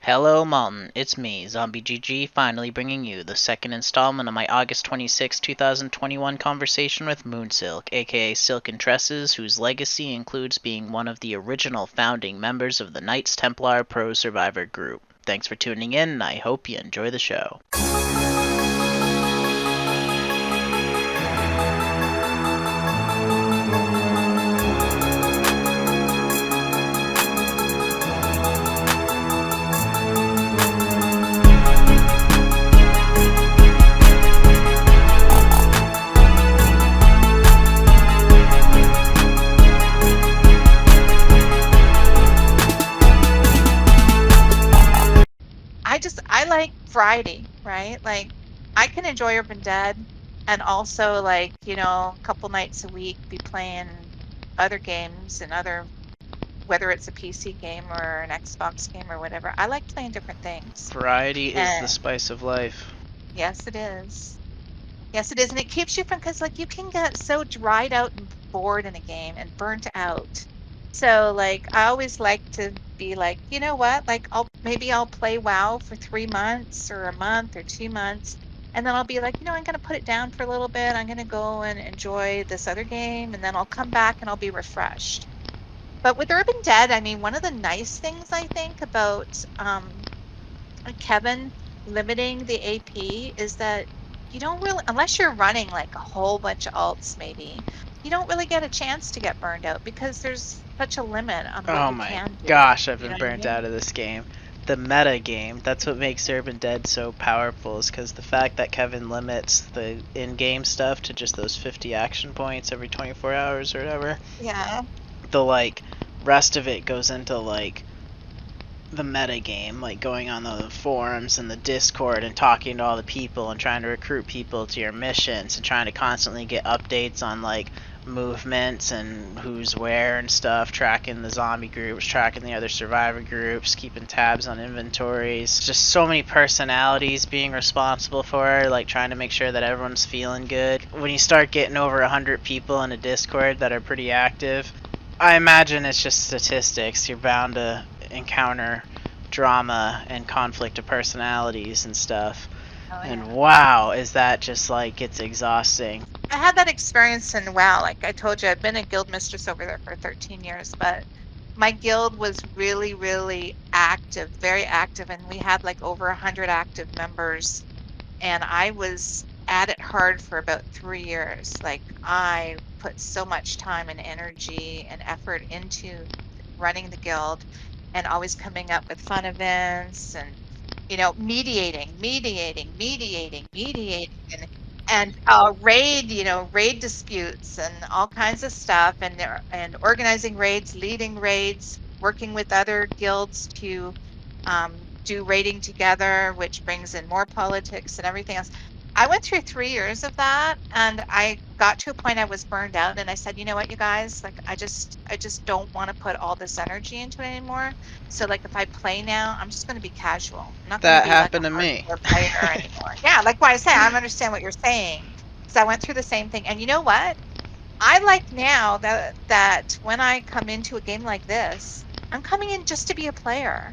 Hello Malton, it's me, Zombie GG, finally bringing you the second installment of my August 26, 2021 conversation with Moonsilk, aka Silkentresses, whose legacy includes being one of the original founding members of the Knights Templar Pro Survivor group. Thanks for tuning in, and I hope you enjoy the show. I like variety, right? Like, I can enjoy Urban Dead and also, like, a couple nights a week be playing other games and whether it's a PC game or an Xbox game or whatever. I like playing different things. Variety is the spice of life. Yes, it is. Yes, it is. And it keeps you from, because, like, you can get so dried out and bored in a game and burnt out. So, like, I always like to be like, you know what? Like, I'll play WoW for 3 months or a month or 2 months, and then I'll be like, I'm going to put it down for a little bit. I'm going to go and enjoy this other game, and then I'll come back and I'll be refreshed. But with Urban Dead, I mean, one of the nice things I think about Kevin limiting the AP is that you don't really, unless you're running like a whole bunch of alts, maybe you don't really get a chance to get burned out because there's such a limit on what you can do. Oh my gosh, I've been burnt out of this game. The meta game, that's what makes Urban Dead so powerful, is because the fact that Kevin limits the in-game stuff to just those 50 action points every 24 hours or whatever. Yeah. The, like, rest of it goes into, like, the meta game, like going on the forums and the Discord and talking to all the people and trying to recruit people to your missions and trying to constantly get updates on, like, movements and who's where and stuff, tracking the zombie groups, tracking the other survivor groups, keeping tabs on inventories. Just so many personalities being responsible for, like trying to make sure that everyone's feeling good. When you start getting over 100 people in a Discord that are pretty active, I imagine it's just statistics. You're bound to encounter drama and conflict of personalities and stuff. Oh, yeah. And wow, is that just like, it's exhausting. I had that experience in WoW. Like I told you, I've been a guild mistress over there for 13 years, but my guild was really, really active, very active, and we had like over 100 active members, and I was at it hard for about 3 years. Like I put so much time and energy and effort into running the guild and always coming up with fun events and mediating and raid disputes and all kinds of stuff, and organizing raids, leading raids, working with other guilds to do raiding together, which brings in more politics and everything else. I went through 3 years of that, and I got to a point I was burned out, and I said, you know what, you guys, like I just don't want to put all this energy into it anymore. So like if I play now, I'm just going to be casual. I'm not that be happened like to me. Player anymore. Yeah, like what I say, I understand what you're saying, because I went through the same thing. And you know what? I like now that when I come into a game like this, I'm coming in just to be a player.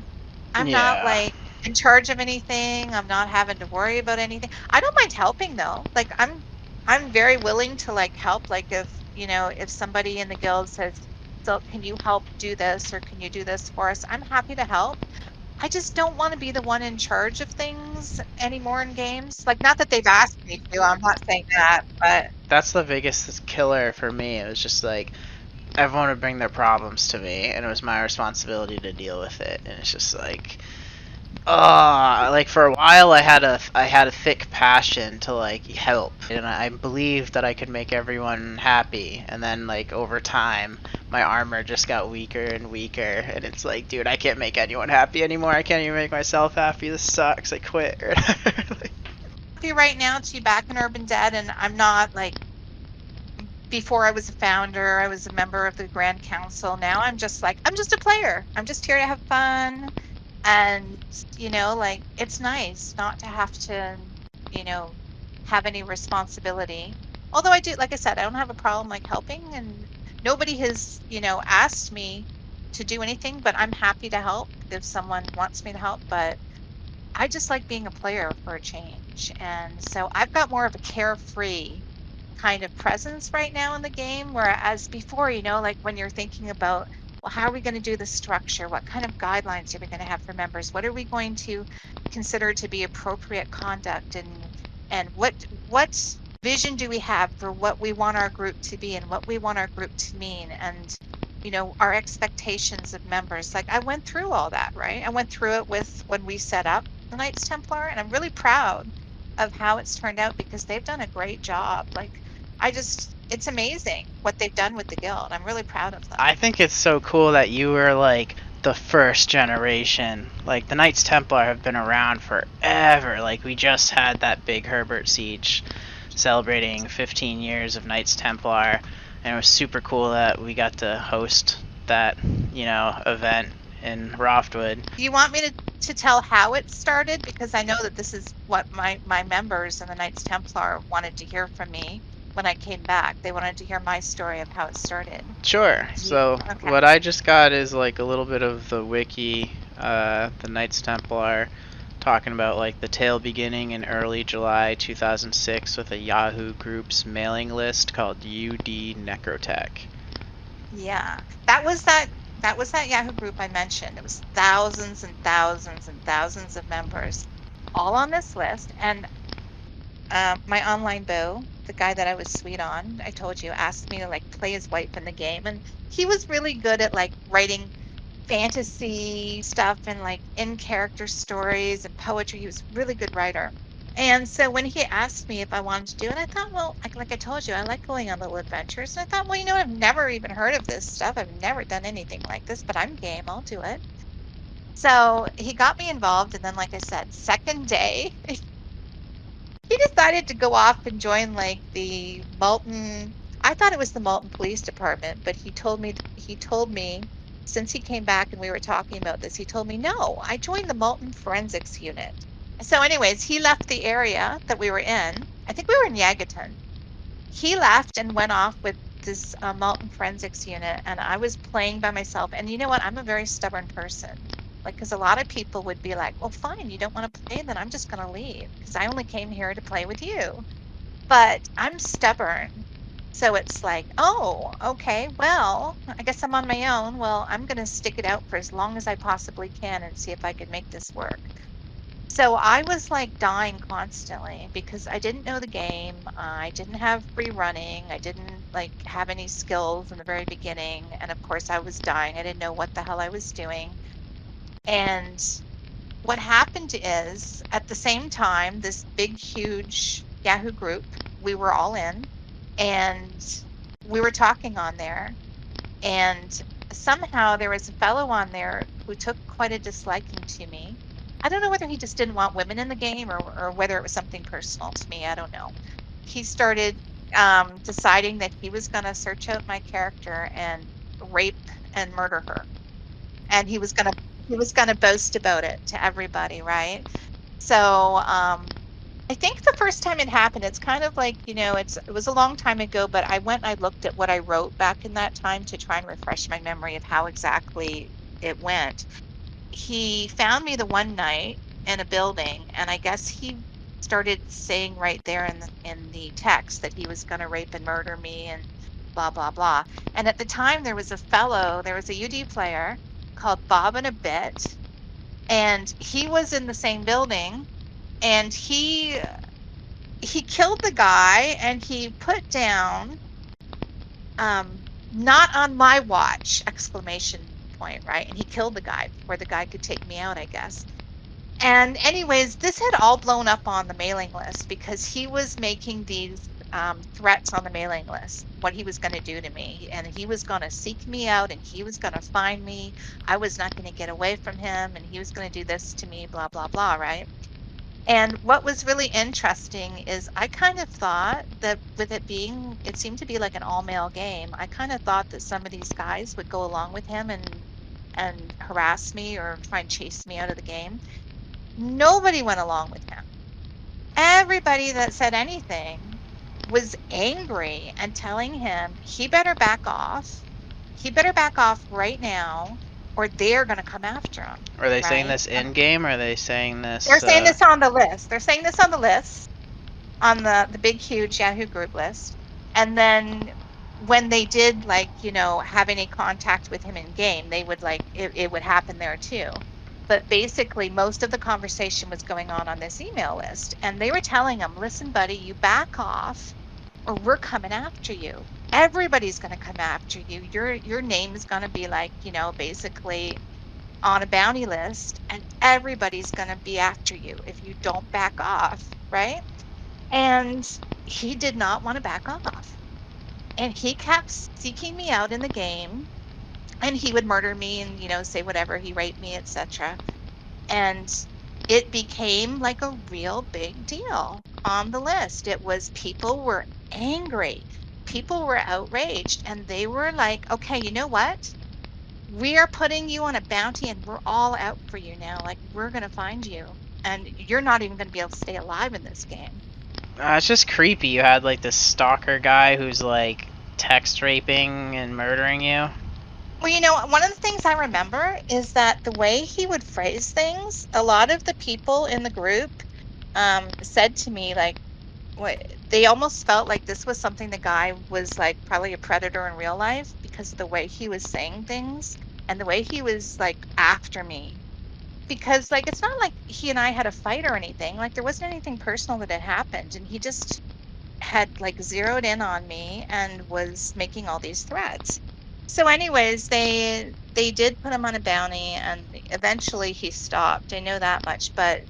I'm not like in charge of anything. I'm not having to worry about anything. I don't mind helping though. Like I'm very willing to like help. Like if somebody in the guild says, so can you help do this, or can you do this for us? I'm happy to help. I just don't want to be the one in charge of things anymore in games. Like, not that they've asked me to, I'm not saying that, but that's the biggest killer for me. It was just like everyone would bring their problems to me, and it was my responsibility to deal with it. And it's just like, like for a while I had a thick passion to like help, and I believed that I could make everyone happy. And then like over time, my armor just got weaker and weaker, and it's like, dude, I can't make anyone happy anymore. I can't even make myself happy. This sucks. I quit. Right now to be back in Urban Dead, and I'm not like before I was a founder, I was a member of the Grand Council. Now I'm just a player. I'm just here to have fun. And, like, it's nice not to have to, have any responsibility. Although I do, like I said, I don't have a problem, like, helping. And nobody has, asked me to do anything, but I'm happy to help if someone wants me to help, but I just like being a player for a change. And so I've got more of a carefree kind of presence right now in the game, whereas before, like when you're thinking about, well, how are we going to do the structure? What kind of guidelines are we going to have for members? What are we going to consider to be appropriate conduct? And what vision do we have for what we want our group to be and what we want our group to mean? And our expectations of members. Like I went through all that, right? I went through it with when we set up the Knights Templar, and I'm really proud of how it's turned out because they've done a great job. Like it's amazing what they've done with the guild. I'm really proud of them. I think it's so cool that you were like the first generation. Like the Knights Templar have been around forever. Like we just had that big Herbert siege celebrating 15 years of Knights Templar, and it was super cool that we got to host that, event in Roftwood. Do you want me to tell how it started? Because I know that this is what my members in the Knights Templar wanted to hear from me when I came back. They wanted to hear my story of how it started. Sure. So Okay. what I just got is like a little bit of the wiki, the Knights Templar, talking about like the tale beginning in early July 2006 with a Yahoo Groups mailing list called UD Necrotech. Yeah, that was that Yahoo group I mentioned. It was thousands and thousands and thousands of members, all on this list. And my online beau, the guy that I was sweet on, I told you, asked me to like play his wife in the game, and he was really good at like writing fantasy stuff and like in character stories and poetry. He was a really good writer. And so when he asked me if I wanted to do it, I thought, well, like I told you, I like going on little adventures. And I thought, well, I've never even heard of this stuff. I've never done anything like this, but I'm game. I'll do it. So he got me involved. And then, like I said, second day, he decided to go off and join like the Malton. I thought it was the Malton Police Department, but he told me since he came back and we were talking about this, he told me, no, I joined the Malton Forensics Unit. So, anyways, he left the area that we were in. I think we were in Yagaton. He left and went off with this Malton Forensics Unit, and I was playing by myself. And you know what? I'm a very stubborn person. Like, because a lot of people would be like, well, fine, you don't want to play, then I'm just going to leave because I only came here to play with you. But I'm stubborn. So it's like, oh, okay, well, I guess I'm on my own. Well, I'm going to stick it out for as long as I possibly can and see if I can make this work. So I was like dying constantly because I didn't know the game. I didn't have free running. I didn't like have any skills in the very beginning. And of course, I was dying. I didn't know what the hell I was doing. And what happened is at the same time, this big, huge Yahoo group, we were all in and we were talking on there. And somehow there was a fellow on there who took quite a disliking to me. I don't know whether he just didn't want women in the game or whether it was something personal to me. I don't know. He started deciding that he was going to search out my character and rape and murder her. And he was gonna boast about it to everybody, right? So I think the first time it happened, it's kind of like, it was a long time ago, but I went and I looked at what I wrote back in that time to try and refresh my memory of how exactly it went. He found me the one night in a building, and I guess he started saying right there in the text that he was going to rape and murder me and blah blah blah. And at the time there was a UD player called Bob and a Bit, and he was in the same building, and he killed the guy and he put down um not on my watch exclamation point, right? And he killed the guy before the guy could take me out, I guess. And anyways, this had all blown up on the mailing list because he was making these threats on the mailing list, what he was going to do to me. And he was going to seek me out and he was going to find me. I was not going to get away from him and he was going to do this to me, blah, blah, blah, right? And what was really interesting is I kind of thought that with it seemed to be like an all male game. I kind of thought that some of these guys would go along with him and harass me or try and chase me out of the game. Nobody went along with him. Everybody that said anything was angry and telling him he better back off. He better back off right now. or they're going to come after him. Are they saying right? this in game, or are they saying this? They're saying this on the list. They're saying this on the list, on the big, huge Yahoo group list. And then when they did, like, have any contact with him in game, they would, like, it would happen there too. But basically, most of the conversation was going on this email list. And they were telling him, listen, buddy, you back off or we're coming after you. Everybody's going to come after you. Your name is going to be, like, basically on a bounty list, and everybody's going to be after you if you don't back off, right? And he did not want to back off. And he kept seeking me out in the game, and he would murder me and, say whatever, he raped me, etc. And it became like a real big deal on the list. It was, people were angry. People were outraged, and they were like, okay, you know what? We are putting you on a bounty and we're all out for you now. Like, we're going to find you, and you're not even going to be able to stay alive in this game. It's just creepy. You had like this stalker guy who's like text raping and murdering you. Well, one of the things I remember is that the way he would phrase things, a lot of the people in the group said to me, like, they almost felt like this was something the guy was, like, probably a predator in real life because of the way he was saying things and the way he was, like, after me. Because, like, it's not like he and I had a fight or anything. Like, there wasn't anything personal that had happened, and he just had, like, zeroed in on me and was making all these threats. So anyways, they did put him on a bounty, and eventually he stopped. I know that much. But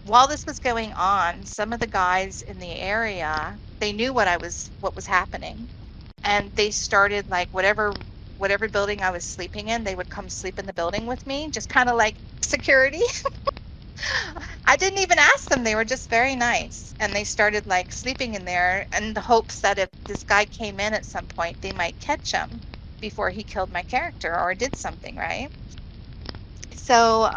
while this was going on, some of the guys in the area, they knew what was happening, and they started, like, whatever building I was sleeping in, they would come sleep in the building with me, just kind of like security. I didn't even ask them. They were just very nice. And they started, like, sleeping in there in the hopes that if this guy came in at some point, they might catch him before he killed my character or did something, right? So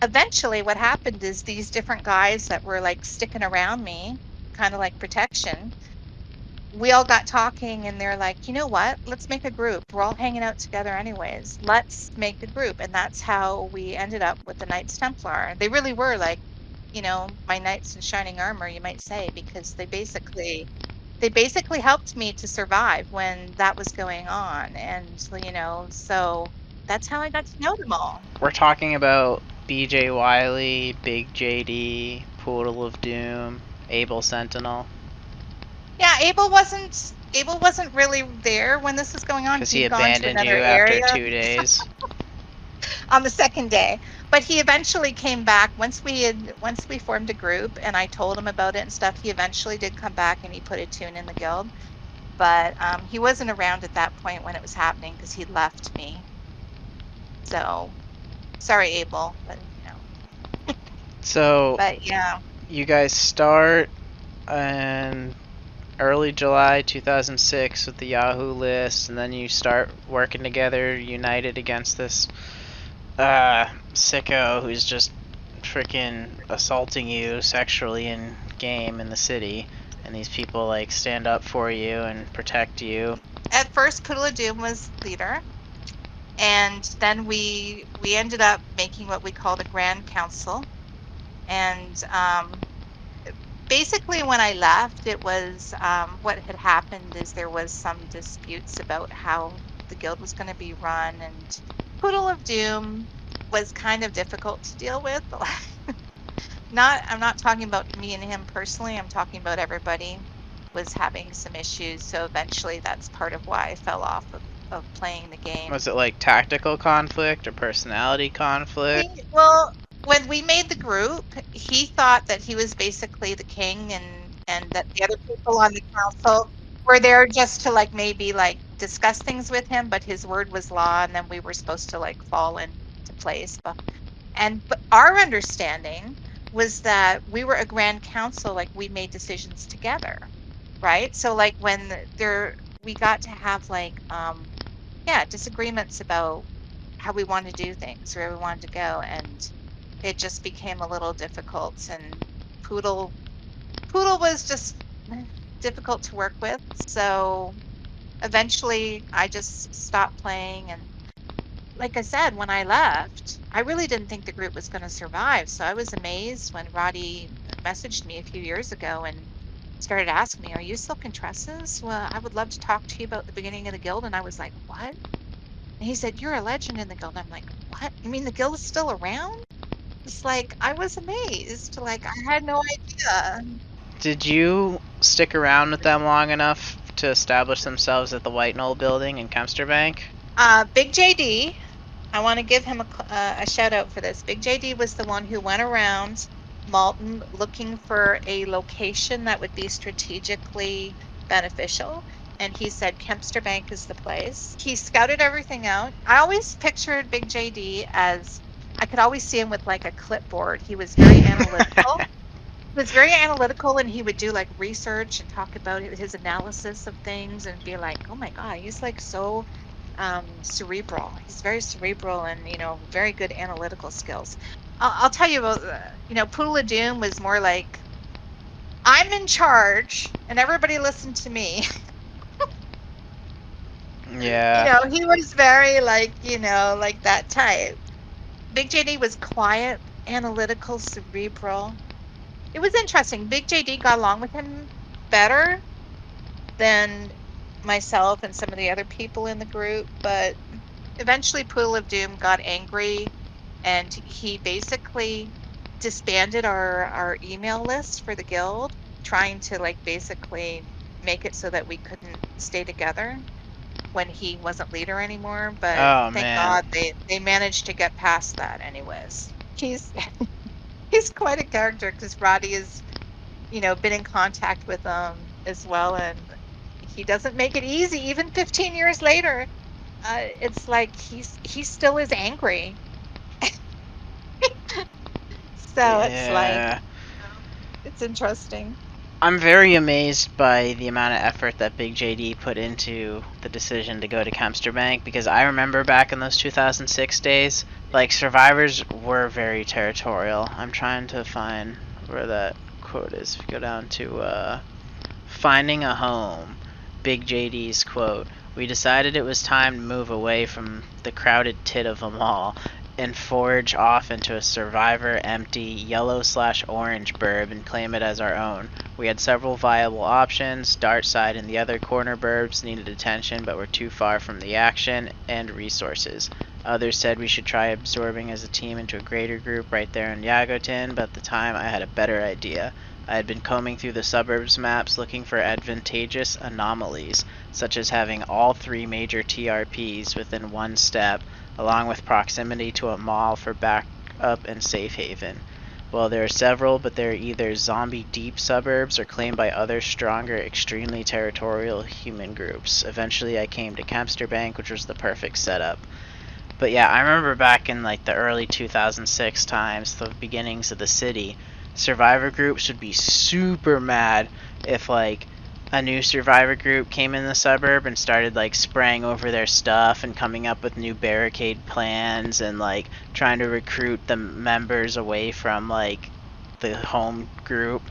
eventually what happened is these different guys that were, like, sticking around me, kind of like protection, we all got talking, and they're like, you know what? Let's make a group. We're all hanging out together anyways. Let's make a group. And that's how we ended up with the Knights Templar. They really were, like, my knights in shining armor, you might say, because they basically helped me to survive when that was going on. And, so that's how I got to know them all. We're talking about BJ Wiley, Big JD, Poodle of Doom, Able Sentinel. Yeah, Abel wasn't really there when this was going on. Because he He'd gone to abandoned you another after area 2 days. on the second day. But he eventually came back once we formed a group, and I told him about it and stuff. He eventually did come back, and he put a tune in the guild. But he wasn't around at that point when it was happening because he left me. So sorry, Abel, but So But yeah. you guys start in early July 2006 with the Yahoo list, and then you start working together, united against this sicko who's just freaking assaulting you sexually in game in the city, and these people like stand up for you and protect you. At first, Poodle of Doom was leader, and then we ended up making what we called a Grand Council. And basically, when I left, it was what had happened is there was some disputes about how the guild was going to be run, and Poodle of Doom was kind of difficult to deal with. I'm not talking about me and him personally. I'm talking about everybody was having some issues. So eventually, that's part of why I fell off of playing the game. Was it like tactical conflict or personality conflict? Well, when we made the group, he thought that he was basically the king, and that the other people on the council were there just to, like, maybe, like, discuss things with him, but his word was law, and then we were supposed to, like, fall into place. But our understanding was that we were a grand council, like, we made decisions together, right? So, like, when we got to have, like, disagreements about how we wanted to do things, where we wanted to go, and it just became a little difficult. And Poodle was just difficult to work with. So eventually I just stopped playing, and like I said, when I left, I really didn't think the group was going to survive. So I was amazed when Roddy messaged me a few years ago and started asking me, "Are you Silkentresses? Well, I would love to talk to you about the beginning of the guild." And I was like, "What?" And he said, "You're a legend in the guild." I'm like, "What? You mean the guild is still around?" It's like I was amazed. Like I had no idea. Did you stick around with them long enough to establish themselves at the White Knoll building in Kemsterbank? Big JD, I want to give him a shout out for this. Big JD was the one who went around Malton looking for a location that would be strategically beneficial. And he said Kempster Bank is the place. He scouted everything out. I always pictured Big JD as I could always see him with like a clipboard. He was very analytical. He was very analytical and he would do like research and talk about his analysis of things and be like, oh my God, he's like so cerebral. He's very cerebral and, very good analytical skills. I'll tell you about, Poodle of Doom was more like, I'm in charge and everybody listen to me. Yeah. He was very like, like that type. Big JD was quiet, analytical, cerebral. It was interesting. Big JD got along with him better than myself and some of the other people in the group, but eventually Poodle of Doom got angry and he basically disbanded our email list for the guild, trying to like basically make it so that we couldn't stay together when he wasn't leader anymore. But Oh thank man. God they managed to get past that anyways. He's he's quite a character because Roddy has, been in contact with him as well, and he doesn't make it easy. Even 15 years later, it's like he still is angry. So it's like, Yeah. it's interesting. I'm very amazed by the amount of effort that Big JD put into the decision to go to Kemsterbank, because I remember back in those 2006 days, like, survivors were very territorial. I'm trying to find where that quote is. If you go down to finding a home, Big JD's quote, "We decided it was time to move away from the crowded tit of them all and forge off into a survivor empty yellow/orange burb and claim it as our own. We had several viable options. Darkside and the other corner burbs needed attention but were too far from the action and resources. Others said we should try absorbing as a team into a greater group right there in Yagotin, but at the time I had a better idea. I had been combing through the suburbs maps looking for advantageous anomalies, such as having all three major TRPs within one step, along with proximity to a mall for backup and safe haven. Well, there are several, but they're either zombie deep suburbs or claimed by other stronger, extremely territorial human groups. Eventually I came to Kemsterbank, which was the perfect setup." But yeah, I remember back in like the early 2006 times, the beginnings of the city, survivor groups would be super mad if like a new survivor group came in the suburb and started like spraying over their stuff and coming up with new barricade plans and like trying to recruit the members away from like the home group.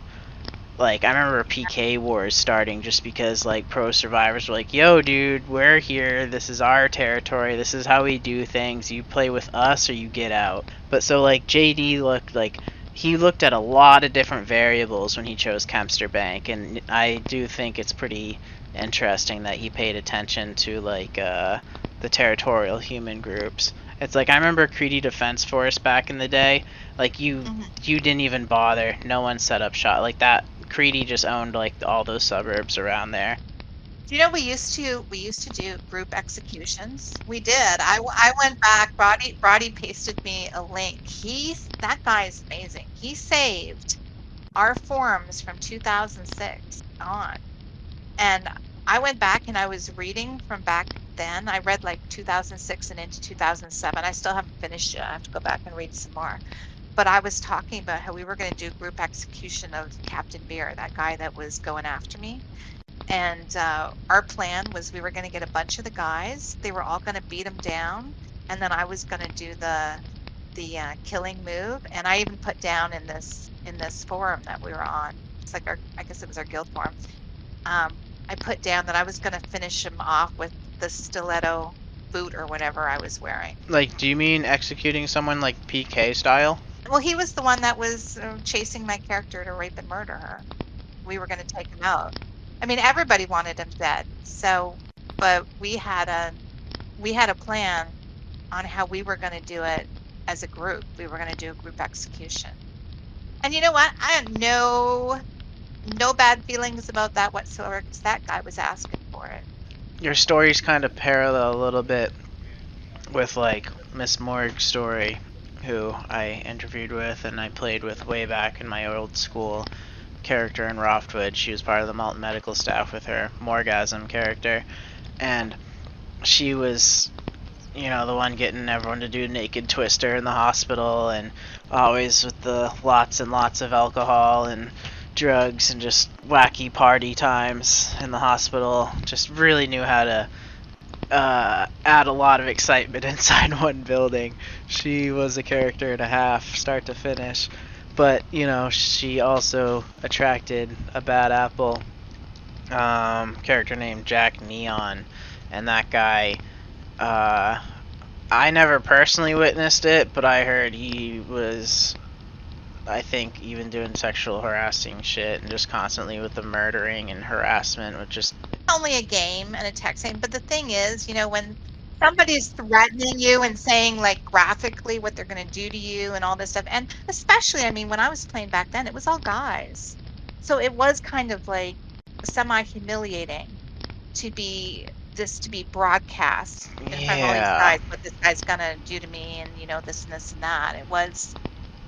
Like, I remember PK wars starting just because like pro survivors were like, "Yo dude, we're here, this is our territory, this is how we do things, you play with us or you get out." But so like JD looked like he looked at a lot of different variables when he chose Kemsterbank, and I do think it's pretty interesting that he paid attention to like the territorial human groups. It's like I remember Creedy Defense Force back in the day. Like you didn't even bother. No one set up shop like that. Creedy just owned like all those suburbs around there. Do you know we used to do group executions? We did. I went back. Roddy pasted me a link. That guy is amazing. He saved our forums from 2006 on. And I went back and I was reading from back then. I read like 2006 and into 2007. I still haven't finished it. I have to go back and read some more. But I was talking about how we were going to do group execution of Captain Beer, that guy that was going after me. And our plan was we were going to get a bunch of the guys. They were all going to beat him down, and then I was going to do the killing move. And I even put down in this forum that we were on. It's like I guess it was our guild forum. I put down that I was going to finish him off with the stiletto boot or whatever I was wearing. Like, do you mean executing someone like PK style? Well, he was the one that was chasing my character to rape and murder her. We were going to take him out. I mean, everybody wanted him dead. So, but we had a plan on how we were going to do it as a group. We were going to do a group execution. And you know what? I had no bad feelings about that whatsoever because that guy was asking for it. Your stories kind of parallel a little bit with like Miss Morg's story, who I interviewed with and I played with way back in my old school character in Roftwood. She was part of the Malton medical staff with her Morgasm character, and she was, you know, the one getting everyone to do naked twister in the hospital, and always with the lots and lots of alcohol and drugs and just wacky party times in the hospital. Just really knew how to add a lot of excitement inside one building. She was a character and a half, start to finish. But, you know, she also attracted a bad apple character named Jack Neon. And that guy, I never personally witnessed it, but I heard he was, I think, even doing sexual harassing shit and just constantly with the murdering and harassment, which just... Only a game and a text game, but the thing is, you know, when somebody's threatening you and saying like graphically what they're going to do to you and all this stuff, and especially, I mean, when I was playing back then, it was all guys. So it was kind of like semi-humiliating to be broadcast in front of all these guys, what this guy's going to do to me and, you know, this and this and that. It was,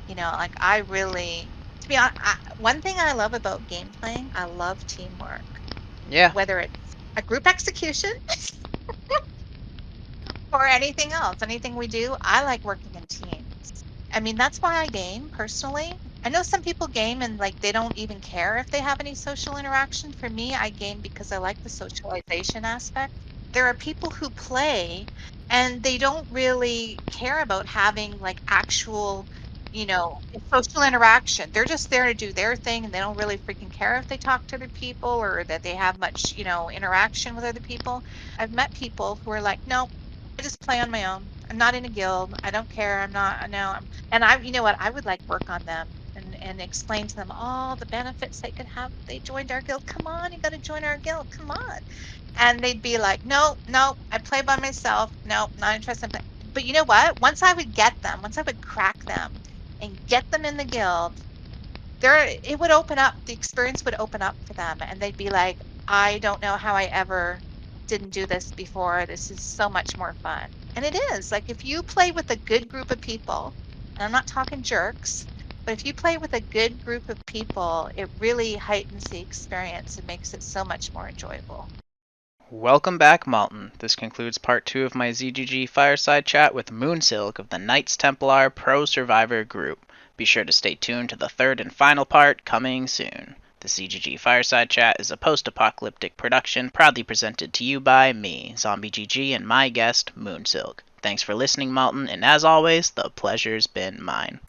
you know, like I really, to be honest, one thing I love about game playing, I love teamwork. Yeah. Whether it's a group execution or anything else, anything we do, I like working in teams. I mean, that's why I game personally. I know some people game and like they don't even care if they have any social interaction. For me, I game because I like the socialization aspect. There are people who play and they don't really care about having like actual, you know, social interaction. They're just there to do their thing and they don't really freaking care if they talk to other people or that they have much, you know, interaction with other people. I've met people who are like, no, I just play on my own. I'm not in a guild. I don't care. I'm not, no, and I, you know what, I would like work on them and explain to them all the benefits they could have if they joined our guild. Come on, you got to join our guild. Come on. And they'd be like, no, I play by myself. No, not interested. But you know what? Once I would crack them and get them in the guild, it would open up, the experience would open up for them. And they'd be like, I don't know how I ever didn't do this before. This is so much more fun. And it is like, if you play with a good group of people, and I'm not talking jerks, but if you play with a good group of people, it really heightens the experience and makes it so much more enjoyable. Welcome back, Malton. This concludes part 2 of my ZGG fireside chat with Moonsilk of the Knights Templar Pro Survivor group. Be sure to stay tuned to the third and final part coming soon. The ZGG fireside chat is a post-apocalyptic production proudly presented to you by me, Zombie GG, and my guest, Moonsilk. Thanks for listening, Malton, and as always, the pleasure's been mine.